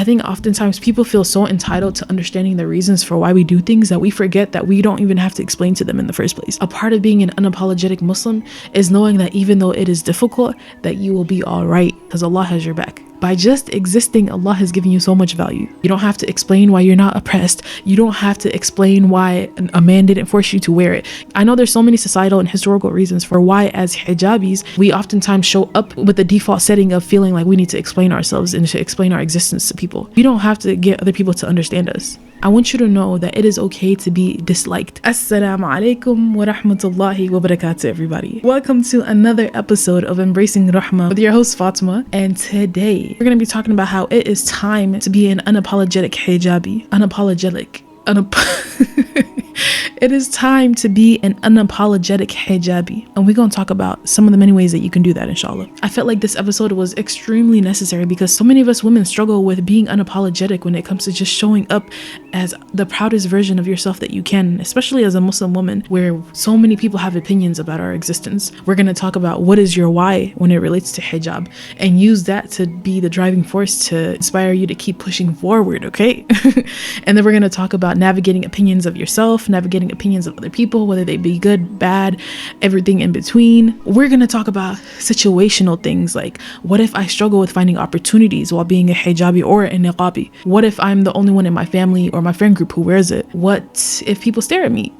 I think oftentimes people feel so entitled to understanding the reasons for why we do things that we forget that we don't even have to explain to them in the first place. A part of being an unapologetic Muslim is knowing that even though it is difficult, that you will be all right because Allah has your back. By just existing, Allah has given you so much value. You don't have to explain why you're not oppressed. You don't have to explain why a man didn't force you to wear it. I know there's so many societal and historical reasons for why as hijabis, we oftentimes show up with the default setting of feeling like we need to explain ourselves and to explain our existence to people. You don't have to get other people to understand us. I want you to know that it is okay to be disliked. Assalamu alaykum wa rahmatullahi wa barakatuh, everybody. Welcome to another episode of Embracing Rahma with your host Fatima. And today we're going to be talking about how it is time to be an unapologetic hijabi. It is time to be an unapologetic hijabi, and we're going to talk about some of the many ways that you can do that, inshallah. I felt like this episode was extremely necessary because so many of us women struggle with being unapologetic when it comes to just showing up as the proudest version of yourself that you can, especially as a Muslim woman where so many people have opinions about our existence. We're going to talk about what is your why when it relates to hijab and use that to be the driving force to inspire you to keep pushing forward, okay? And then we're going to talk about navigating opinions of yourself, navigating opinions of other people, whether they be good, bad, everything in between. We're going to talk about situational things like, what if I struggle with finding opportunities while being a hijabi or a niqabi? What if I'm the only one in my family or my friend group who wears it? What if people stare at me?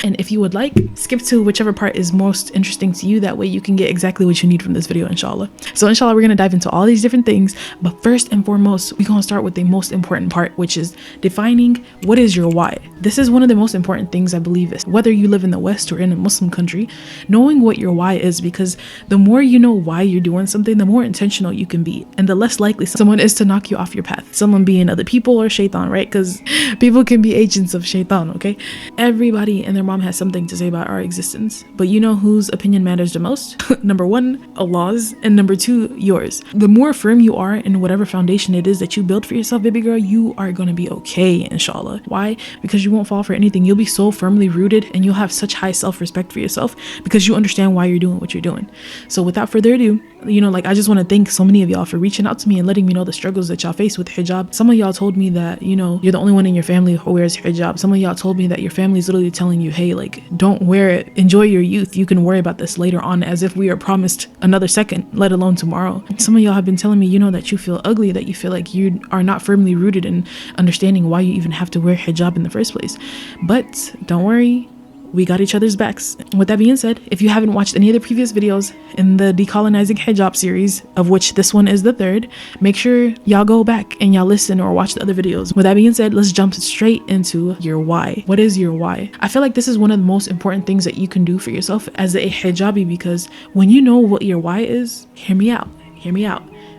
And if you would like, skip to whichever part is most interesting to you. That way you can get exactly what you need from this video, inshallah. So inshallah, we're going to dive into all these different things. But first and foremost, we're going to start with the most important part, which is defining what is your why. This is one of the most important things, I believe, is whether you live in the West or in a Muslim country, knowing what your why is, because the more you know why you're doing something, the more intentional you can be, and the less likely someone is to knock you off your path. Someone being other people or shaitan, right? Because people can be agents of shaitan, okay? Everybody and their mom has something to say about our existence, but you know whose opinion matters the most? Number one, Allah's, and number two, yours. The more firm you are in whatever foundation it is that you build for yourself, baby girl, you are going to be okay, inshallah. Why? Because you won't fall for anything. You'll be so firmly rooted and you'll have such high self-respect for yourself because you understand why you're doing what you're doing. So without further ado, I just want to thank so many of y'all for reaching out to me and letting me know the struggles that y'all face with hijab. Some of y'all told me that, you're the only one in your family who wears hijab. Some of y'all told me that your family's literally telling you, hey, don't wear it. Enjoy your youth. You can worry about this later on, as if we are promised another second, let alone tomorrow. Some of y'all have been telling me, that you feel ugly, that you feel like you are not firmly rooted in understanding why you even have to wear hijab in the first place. But don't worry, we got each other's backs. With that being said, if you haven't watched any of the previous videos in the decolonizing hijab series, of which this one is the third, make sure y'all go back and y'all listen or watch the other videos. With that being said, let's jump straight into your why. What is your why? I feel like this is one of the most important things that you can do for yourself as a hijabi, because when you know what your why is, hear me out.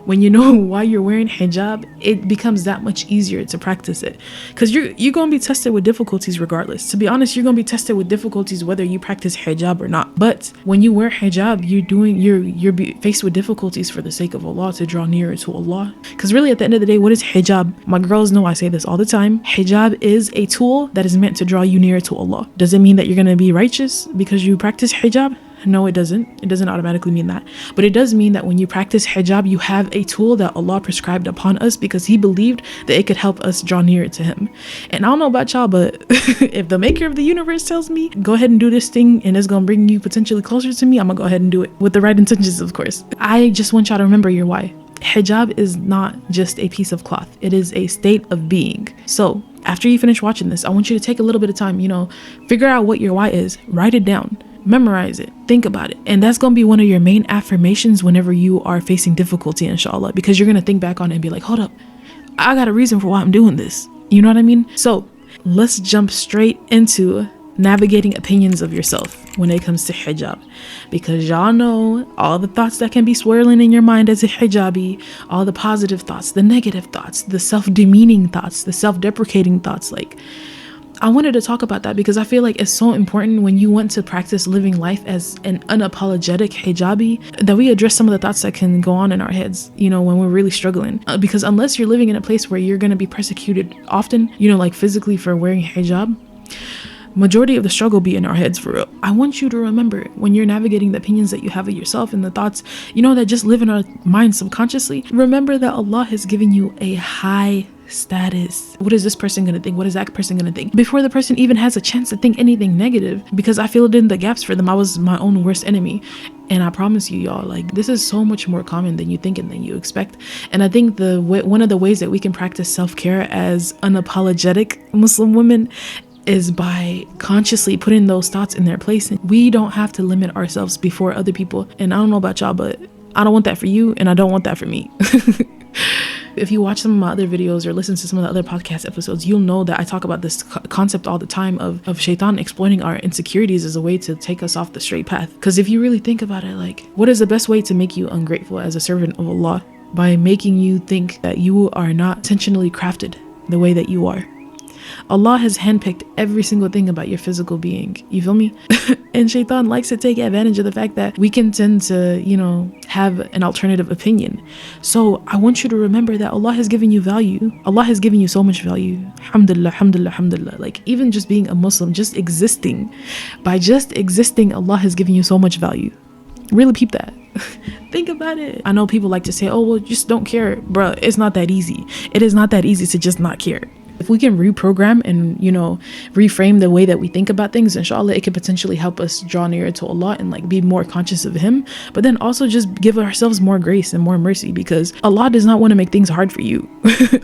When you know why you're wearing hijab, it becomes that much easier to practice it, because you're going to be tested with difficulties regardless. To be honest, you're going to be tested with difficulties whether you practice hijab or not. But when you wear hijab, you're faced with difficulties for the sake of Allah, to draw nearer to Allah. Because really, at the end of the day, what is hijab? My girls know I say this all the time. Hijab is a tool that is meant to draw you nearer to Allah. Does it mean that you're going to be righteous because you practice hijab? No, it doesn't. It doesn't automatically mean that. But it does mean that when you practice hijab, you have a tool that Allah prescribed upon us because He believed that it could help us draw nearer to Him. And I don't know about y'all, but if the maker of the universe tells me, go ahead and do this thing and it's going to bring you potentially closer to me, I'm going to go ahead and do it with the right intentions, of course. I just want y'all to remember your why. Hijab is not just a piece of cloth. It is a state of being. So after you finish watching this, I want you to take a little bit of time, figure out what your why is, write it down. Memorize it, think about it, and that's going to be one of your main affirmations whenever you are facing difficulty, inshallah, because you're going to think back on it and be like, hold up, I got a reason for why I'm doing this. You know what I mean? So let's jump straight into navigating opinions of yourself when it comes to hijab, because y'all know all the thoughts that can be swirling in your mind as a hijabi, all the positive thoughts, the negative thoughts, the self-demeaning thoughts, the self-deprecating thoughts. I wanted to talk about that because I feel like it's so important when you want to practice living life as an unapologetic hijabi that we address some of the thoughts that can go on in our heads, when we're really struggling. Because unless you're living in a place where you're going to be persecuted often, physically for wearing hijab, majority of the struggle be in our heads for real. I want you to remember when you're navigating the opinions that you have of yourself and the thoughts, that just live in our minds subconsciously, remember that Allah has given you a high status. What is this person gonna think? What is that person gonna think? Before the person even has a chance to think anything negative, because I filled in the gaps for them. I was my own worst enemy. And I promise you, y'all, like, this is so much more common than you think and than you expect. And I think one of the ways that we can practice self-care as unapologetic Muslim women is by consciously putting those thoughts in their place. And we don't have to limit ourselves before other people. And I don't know about y'all, but I don't want that for you, and I don't want that for me. If you watch some of my other videos or listen to some of the other podcast episodes, you'll know that I talk about this concept all the time of shaitan exploiting our insecurities as a way to take us off the straight path. Because if you really think about it, like, what is the best way to make you ungrateful as a servant of Allah? By making you think that you are not intentionally crafted the way that you are. Allah has handpicked every single thing about your physical being. You feel me? And shaitan likes to take advantage of the fact that we can tend to, have an alternative opinion. So I want you to remember that Allah has given you value. Allah has given you so much value. Alhamdulillah, alhamdulillah, alhamdulillah. Like, even just being a Muslim, just existing. By just existing, Allah has given you so much value. Really peep that. Think about it. I know people like to say, oh, well, just don't care. Bruh, it's not that easy. It is not that easy to just not care. If we can reprogram and, reframe the way that we think about things, inshallah, it could potentially help us draw nearer to Allah and like be more conscious of Him. But then also just give ourselves more grace and more mercy, because Allah does not want to make things hard for you.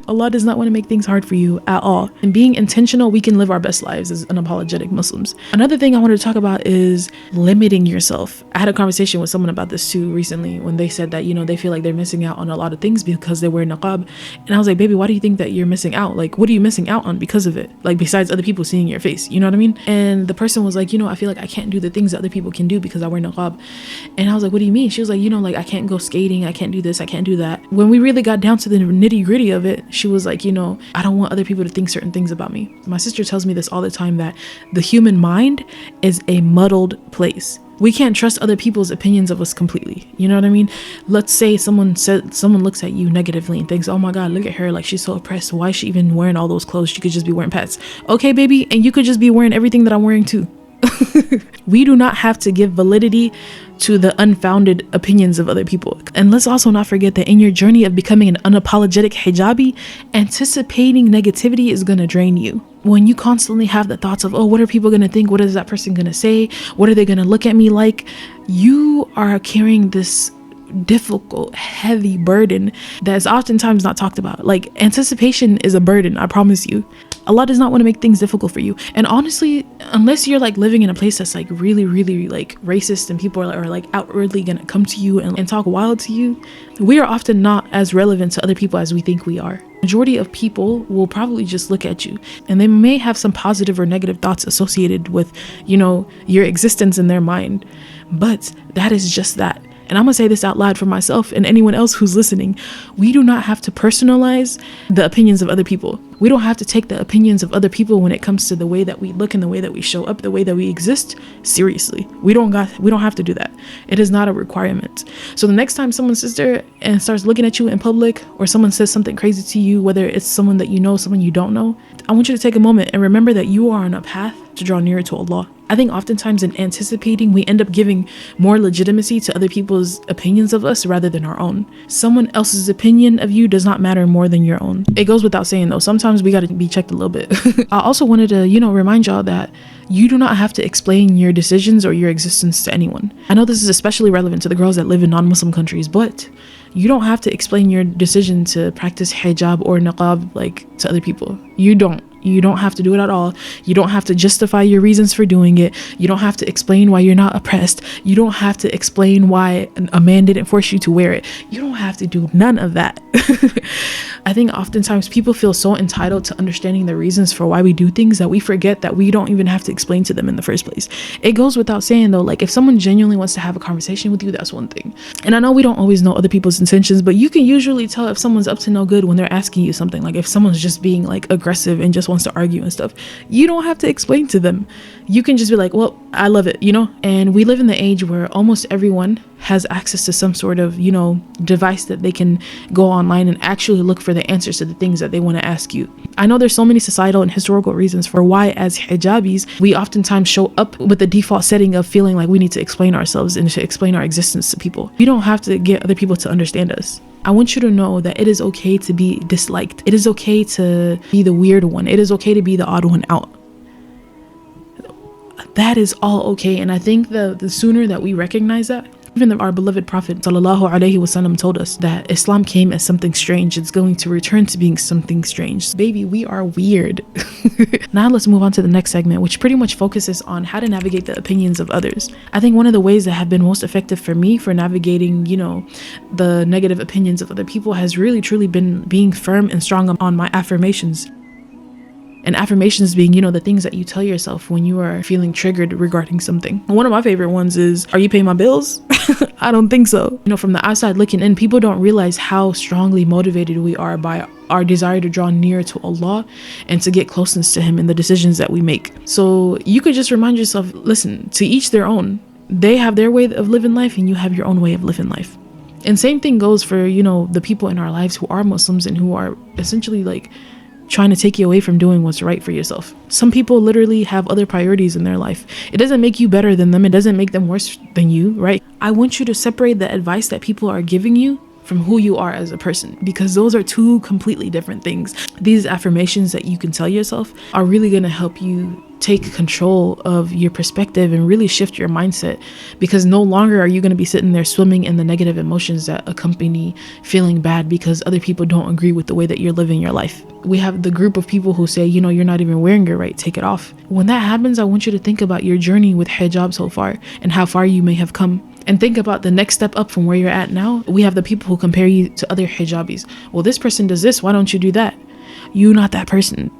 Allah does not want to make things hard for you at all. And being intentional, we can live our best lives as unapologetic Muslims. Another thing I wanted to talk about is limiting yourself. I had a conversation with someone about this too recently, when they said that, they feel like they're missing out on a lot of things because they wear niqab. And I was like, baby, why do you think that you're missing out? Like, what are you missing out on because of it? Like, besides other people seeing your face, you know what I mean? And the person was like, I feel like I can't do the things that other people can do because I wear niqab. And I was like, what do you mean? She was like, like, I can't go skating, I can't do this, I can't do that. When we really got down to the nitty gritty of it, she was like, I don't want other people to think certain things about me. My sister tells me this all the time, that the human mind is a muddled place. We can't trust other people's opinions of us completely. You know what I mean? Let's say someone looks at you negatively and thinks, oh my God, look at her, like, she's so oppressed. Why is she even wearing all those clothes? She could just be wearing pants. Okay, baby, and you could just be wearing everything that I'm wearing too. We do not have to give validity to the unfounded opinions of other people. And let's also not forget that in your journey of becoming an unapologetic hijabi, anticipating negativity is going to drain you. When you constantly have the thoughts of, oh, what are people going to think? What is that person going to say? What are they going to look at me like? You are carrying this difficult, heavy burden that is oftentimes not talked about. Like, anticipation is a burden, I promise you. Allah does not want to make things difficult for you. And honestly, unless you're like living in a place that's like really, really like racist and people are like outwardly gonna come to you and talk wild to you, we are often not as relevant to other people as we think we are. Majority of people will probably just look at you, and they may have some positive or negative thoughts associated with, your existence in their mind. But that is just that. And I'm gonna say this out loud for myself and anyone else who's listening. We do not have to personalize the opinions of other people. We don't have to take the opinions of other people when it comes to the way that we look and the way that we show up, the way that we exist, seriously. We don't have to do that. It is not a requirement. So the next time someone sits there and starts looking at you in public, or someone says something crazy to you, whether it's someone that you know, someone you don't know, I want you to take a moment and remember that you are on a path to draw nearer to Allah. I think oftentimes in anticipating, we end up giving more legitimacy to other people's opinions of us rather than our own. Someone else's opinion of you does not matter more than your own. It goes without saying though, sometimes we got to be checked a little bit. I also wanted to, remind y'all that you do not have to explain your decisions or your existence to anyone. I know this is especially relevant to the girls that live in non-Muslim countries, but you don't have to explain your decision to practice hijab or niqab like to other people. You don't have to do it at all. You don't have to justify your reasons for doing it. You don't have to explain why you're not oppressed. You don't have to explain why a man didn't force you to wear it. You don't have to do none of that. I think oftentimes people feel so entitled to understanding the reasons for why we do things that we forget that we don't even have to explain to them in the first place. It goes without saying though, like if someone genuinely wants to have a conversation with you, that's one thing. And I know we don't always know other people's intentions, but you can usually tell if someone's up to no good when they're asking you something. Like if someone's just being like aggressive and just wants to argue and stuff, you don't have to explain to them. You can just be like, well, I love it, And we live in the age where almost everyone has access to some sort of, device that they can go online and actually look for the answers to the things that they want to ask you. I know there's so many societal and historical reasons for why as hijabis, we oftentimes show up with the default setting of feeling like we need to explain ourselves and to explain our existence to people. We don't have to get other people to understand us. I want you to know that it is okay to be disliked. It is okay to be the weird one. It is okay to be the odd one out. That is all okay. And I think the sooner that we recognize that, even our beloved Prophet ﷺ told us that Islam came as something strange. It's going to return to being something strange. Baby, we are weird. Now let's move on to the next segment, which pretty much focuses on how to navigate the opinions of others. I think one of the ways that have been most effective for me for navigating, the negative opinions of other people has really truly been being firm and strong on my affirmations. And affirmations being, the things that you tell yourself when you are feeling triggered regarding something. One of my favorite ones is, are you paying my bills? I don't think so. From the outside looking in, people don't realize how strongly motivated we are by our desire to draw near to Allah and to get closeness to Him in the decisions that we make. So you could just remind yourself, listen, to each their own. They have their way of living life and you have your own way of living life. And same thing goes for, the people in our lives who are Muslims and who are essentially like trying to take you away from doing what's right for yourself. Some people literally have other priorities in their life. It doesn't make you better than them. It doesn't make them worse than you, right? I want you to separate the advice that people are giving you from who you are as a person, because those are two completely different things. These affirmations that you can tell yourself are really going to help you take control of your perspective and really shift your mindset, because no longer are you going to be sitting there swimming in the negative emotions that accompany feeling bad because other people don't agree with the way that you're living your life. We have the group of people who say, you're not even wearing it right, take it off. When that happens, I want you to think about your journey with hijab so far and how far you may have come. And think about the next step up from where you're at now. We have the people who compare you to other hijabis. Well, this person does this, why don't you do that? You're not that person.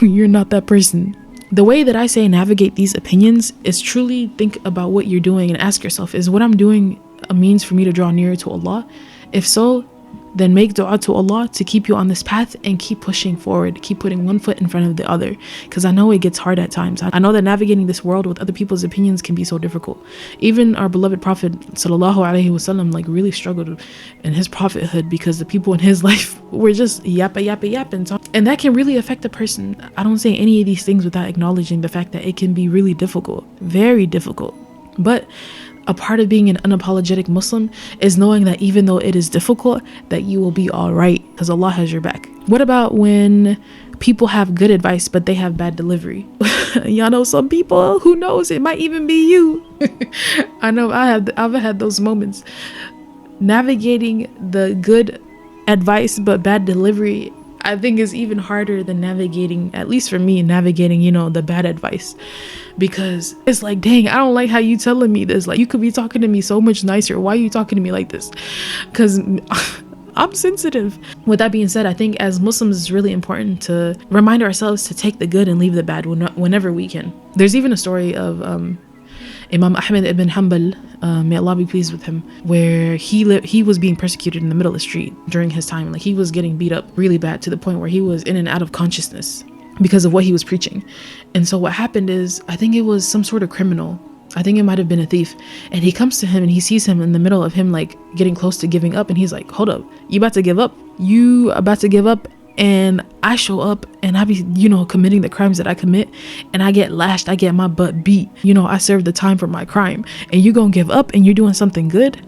You're not that person. The way that I say navigate these opinions is truly think about what you're doing and ask yourself, is what I'm doing a means for me to draw nearer to Allah? If so, then make dua to Allah to keep you on this path and keep pushing forward. Keep putting one foot in front of the other, because I know it gets hard at times. I know that navigating this world with other people's opinions can be so difficult. Even our beloved Prophet ﷺ really struggled in his prophethood because the people in his life were just yapping. And that can really affect a person. I don't say any of these things without acknowledging the fact that it can be really difficult, very difficult. But a part of being an unapologetic Muslim is knowing that even though it is difficult, that you will be all right because Allah has your back. What about when people have good advice, but they have bad delivery? Y'all know some people, who knows, it might even be you. I know I've had those moments. Navigating the good advice, but bad delivery, I think is even harder than navigating, at least for me, navigating, the bad advice. Because it's like, dang, I don't like how you telling me this. Like, you could be talking to me so much nicer. Why are you talking to me like this? Because I'm sensitive. With that being said, I think as Muslims, it's really important to remind ourselves to take the good and leave the bad whenever we can. There's even a story of Imam Ahmed ibn Hanbal, may Allah be pleased with him, where he was being persecuted in the middle of the street during his time. Like, he was getting beat up really bad to the point where he was in and out of consciousness because of what he was preaching. And so what happened is, I think it was some sort of criminal, I think it might have been a thief, and he comes to him and he sees him in the middle of him like getting close to giving up, and he's like, hold up, you about to give up? And I show up and I be, committing the crimes that I commit, and I get lashed, I get my butt beat, I serve the time for my crime, and you gonna give up and you're doing something good?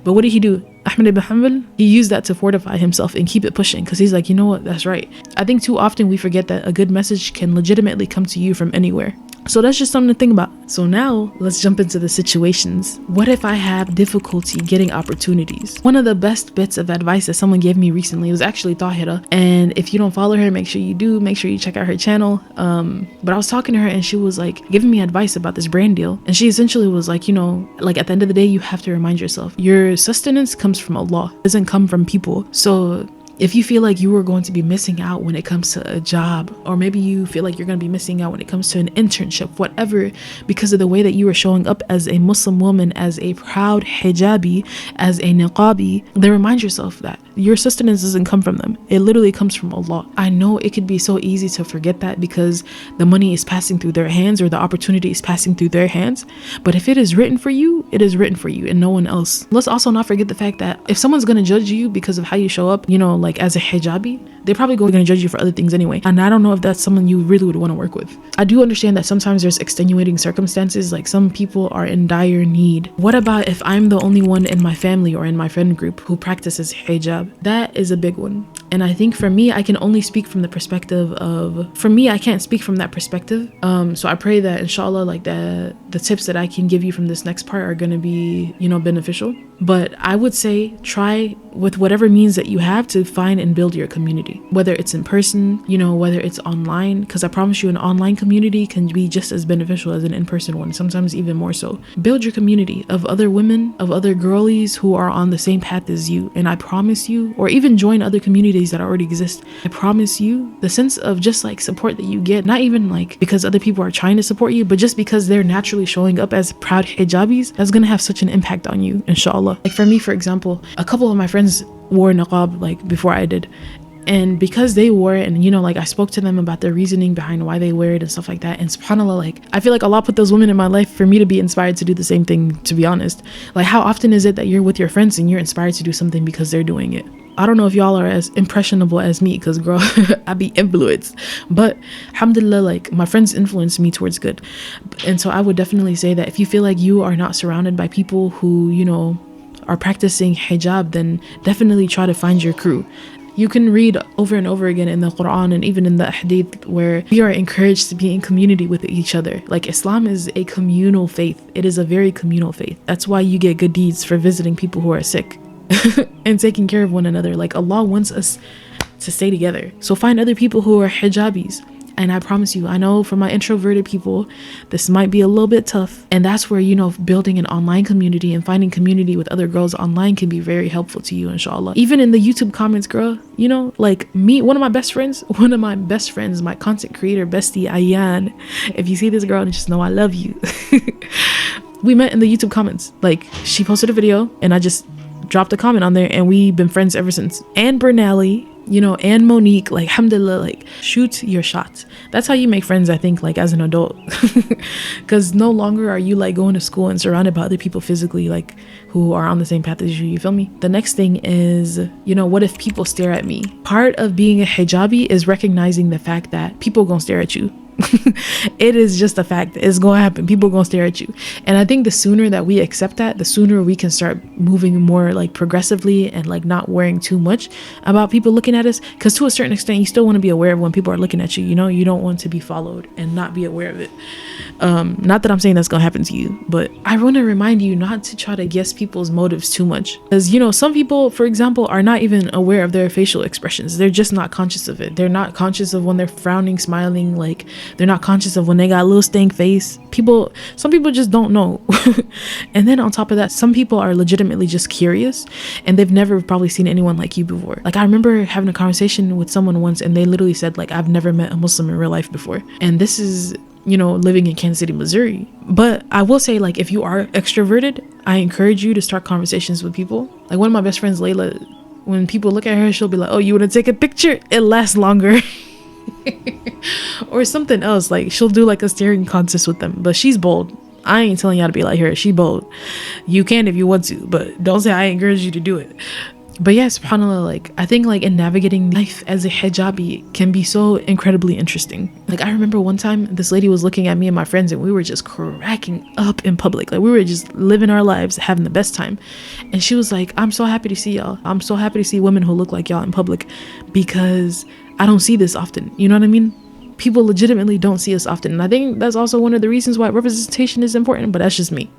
But what did he do? Ahmed ibn Hanbal, he used that to fortify himself and keep it pushing, because he's like, you know what, that's right. I think too often we forget that a good message can legitimately come to you from anywhere. So that's just something to think about. So now let's jump into the situations. What if I have difficulty getting opportunities? One of the best bits of advice that someone gave me recently was actually Tahira. And if you don't follow her, make sure you do. Make sure you check out her channel. But I was talking to her and she was like giving me advice about this brand deal. And she essentially was like, like at the end of the day, you have to remind yourself, your sustenance comes from Allah. It doesn't come from people. So If you feel like you are going to be missing out when it comes to a job, or maybe you feel like you're going to be missing out when it comes to an internship, whatever, because of the way that you are showing up as a Muslim woman, as a proud hijabi, as a niqabi, then remind yourself that your sustenance doesn't come from them. It literally comes from Allah. I know it could be so easy to forget that because the money is passing through their hands or the opportunity is passing through their hands. But if it is written for you, it is written for you and no one else. Let's also not forget the fact that if someone's going to judge you because of how you show up, like as a hijabi, they're probably going to judge you for other things anyway. And I don't know if that's someone you really would want to work with. I do understand that sometimes there's extenuating circumstances, like some people are in dire need. What about if I'm the only one in my family or in my friend group who practices hijab? That is a big one. And I think for me, I can only speak from the perspective of, for me, I can't speak from that perspective. So I pray that inshallah, like the tips that I can give you from this next part are going to be, beneficial. But I would say try with whatever means that you have to find and build your community, whether it's in person, whether it's online, because I promise you an online community can be just as beneficial as an in-person one, sometimes even more so. Build your community of other women, of other girlies who are on the same path as you. And I promise you, or even join other communities that already exist, I promise you the sense of just like support that you get, not even like because other people are trying to support you, but just because they're naturally showing up as proud hijabis, that's going to have such an impact on you, inshallah. Like for me, for example, a couple of my friends wore niqab like before I did. And because they wore it and, I spoke to them about the reasoning behind why they wear it and stuff like that. And subhanAllah, like, I feel like Allah put those women in my life for me to be inspired to do the same thing, to be honest. Like, how often is it that you're with your friends and you're inspired to do something because they're doing it? I don't know if y'all are as impressionable as me, because girl, I be influenced. But alhamdulillah, like my friends influenced me towards good. And so I would definitely say that if you feel like you are not surrounded by people who, are practicing hijab, then definitely try to find your crew. You can read over and over again in the Quran and even in the Hadith where we are encouraged to be in community with each other. Like Islam is a communal faith. It is a very communal faith. That's why you get good deeds for visiting people who are sick and taking care of one another. Like Allah wants us to stay together. So find other people who are hijabis. And I promise you, I know for my introverted people, this might be a little bit tough. And that's where, building an online community and finding community with other girls online can be very helpful to you, inshallah. Even in the YouTube comments, girl, like me, one of my best friends, my content creator, bestie, Ayan. If you see this girl, just know I love you. We met in the YouTube comments. Like she posted a video and I just dropped a comment on there and we've been friends ever since. And Bernelli, and Monique, like alhamdulillah, like shoot your shot. That's how you make friends, I think, like as an adult. Because no longer are you like going to school and surrounded by other people physically, like who are on the same path as you feel me? The next thing is, what if people stare at me? Part of being a hijabi is recognizing the fact that people gonna stare at you. It is just a fact. It's gonna happen. People gonna stare at you. And I think the sooner that we accept that, the sooner we can start moving more like progressively and like not worrying too much about people looking at us. Because to a certain extent, you still want to be aware of when people are looking at you. You don't want to be followed and not be aware of it. Not that I'm saying that's gonna happen to you, but I want to remind you not to try to guess people's motives too much. Because some people, for example, are not even aware of their facial expressions. They're just not conscious of it. They're not conscious of when they're frowning, smiling, like they're not conscious of when they got a little stank face. Some people just don't know. And then on top of that, some people are legitimately just curious and they've never probably seen anyone like you before. Like I remember having a conversation with someone once and they literally said like, I've never met a Muslim in real life before. And this is, living in Kansas City, Missouri. But I will say, like, if you are extroverted, I encourage you to start conversations with people. Like one of my best friends, Layla, when people look at her, she'll be like, oh, you want to take a picture? It lasts longer. Or something else, like she'll do like a staring contest with them. But she's bold. I ain't telling y'all to be like her. She bold. You can if you want to, but don't say I encourage you to do it. But yeah, subhanAllah, like I think like in navigating life as a hijabi can be so incredibly interesting. Like I remember one time this lady was looking at me and my friends and we were just cracking up in public. Like we were just living our lives, having the best time. And she was like, I'm so happy to see y'all. I'm so happy to see women who look like y'all in public because I don't see this often. You know what I mean? People legitimately don't see us often. And I think that's also one of the reasons why representation is important, but that's just me.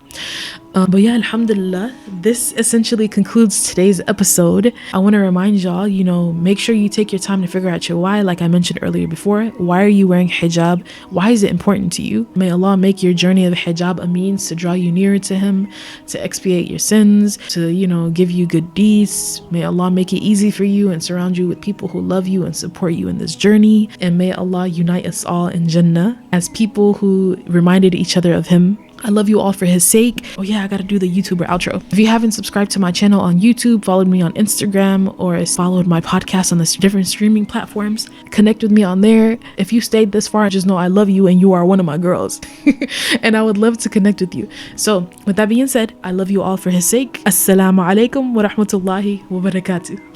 But yeah, alhamdulillah, this essentially concludes today's episode. I want to remind y'all, make sure you take your time to figure out your why. Like I mentioned earlier before, why are you wearing hijab? Why is it important to you? May Allah make your journey of hijab a means to draw you nearer to Him, to expiate your sins, to, give you good deeds. May Allah make it easy for you and surround you with people who love you and support you in this journey. And may Allah unite us all in Jannah as people who reminded each other of Him. I love you all for His sake. Oh yeah, I gotta do the YouTuber outro. If you haven't subscribed to my channel on YouTube, followed me on Instagram, or followed my podcast on the different streaming platforms, connect with me on there. If you stayed this far, just know I love you and you are one of my girls. And I would love to connect with you. So with that being said, I love you all for His sake. Assalamu alaykum wa rahmatullahi wa barakatuh.